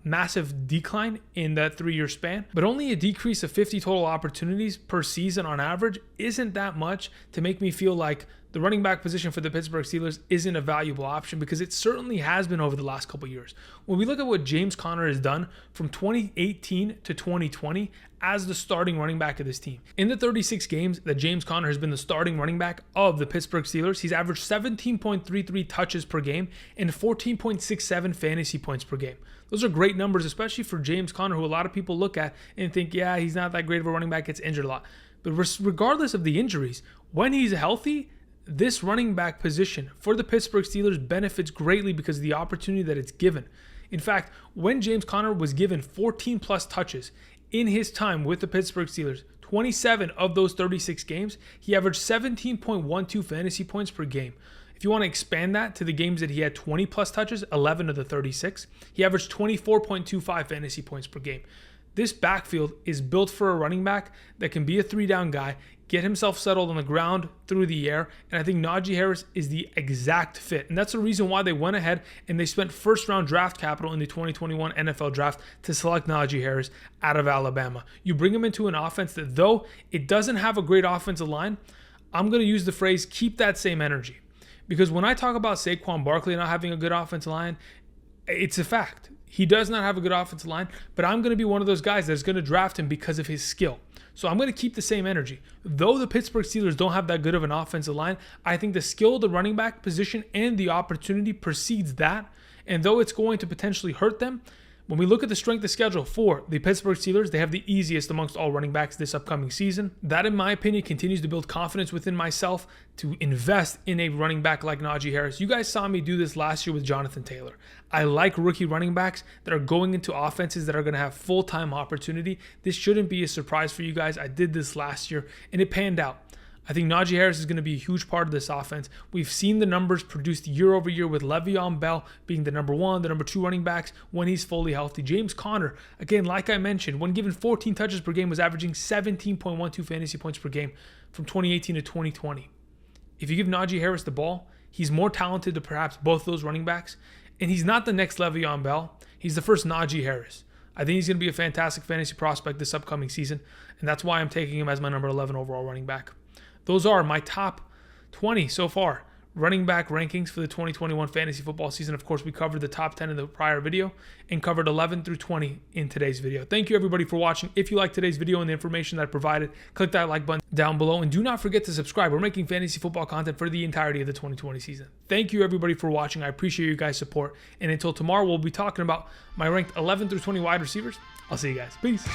massive decline in that 3-year span. But only a decrease of 50 total opportunities per season on average isn't that much to make me feel like the running back position for the Pittsburgh Steelers isn't a valuable option, because it certainly has been over the last couple years. When we look at what James Conner has done from 2018 to 2020 as the starting running back of this team, in the 36 games that James Conner has been the starting running back of the Pittsburgh Steelers, he's averaged 17.33 touches per game and 14.67 fantasy points per game. Those are great numbers, especially for James Conner, who a lot of people look at and think, yeah, he's not that great of a running back, gets injured a lot. But regardless of the injuries, when he's healthy, this running back position for the Pittsburgh Steelers benefits greatly because of the opportunity that it's given. In fact, when James Conner was given 14 plus touches in his time with the Pittsburgh Steelers, 27 of those 36 games, he averaged 17.12 fantasy points per game. If you want to expand that to the games that he had 20 plus touches, 11 of the 36, he averaged 24.25 fantasy points per game. This backfield is built for a running back that can be a 3-down guy, get himself settled on the ground through the air, and I think Najee Harris is the exact fit. And that's the reason why they went ahead and they spent first-round draft capital in the 2021 NFL Draft to select Najee Harris out of Alabama. You bring him into an offense that, though it doesn't have a great offensive line, I'm going to use the phrase, keep that same energy. Because when I talk about Saquon Barkley not having a good offensive line, it's a fact. He does not have a good offensive line, but I'm going to be one of those guys that's going to draft him because of his skill. So I'm going to keep the same energy. Though the Pittsburgh Steelers don't have that good of an offensive line, I think the skill of the running back position and the opportunity precedes that. And though it's going to potentially hurt them, when we look at the strength of schedule for the Pittsburgh Steelers, they have the easiest amongst all running backs this upcoming season. That, in my opinion, continues to build confidence within myself to invest in a running back like Najee Harris. You guys saw me do this last year with Jonathan Taylor. I like rookie running backs that are going into offenses that are going to have full-time opportunity. This shouldn't be a surprise for you guys. I did this last year, and it panned out. I think Najee Harris is going to be a huge part of this offense. We've seen the numbers produced year over year with Le'Veon Bell being the number 1, the number 2 running backs when he's fully healthy. James Conner, again, like I mentioned, when given 14 touches per game, was averaging 17.12 fantasy points per game from 2018 to 2020. If you give Najee Harris the ball, he's more talented than perhaps both those running backs, and he's not the next Le'Veon Bell. He's the first Najee Harris. I think he's going to be a fantastic fantasy prospect this upcoming season, and that's why I'm taking him as my number 11 overall running back. Those are my top 20 so far running back rankings for the 2021 fantasy football season. Of course, we covered the top 10 in the prior video and covered 11 through 20 in today's video. Thank you everybody for watching. If you like today's video and the information that I provided, click that like button down below and do not forget to subscribe. We're making fantasy football content for the entirety of the 2020 season. Thank you everybody for watching. I appreciate you guys' support. And until tomorrow, we'll be talking about my ranked 11 through 20 wide receivers. I'll see you guys. Peace.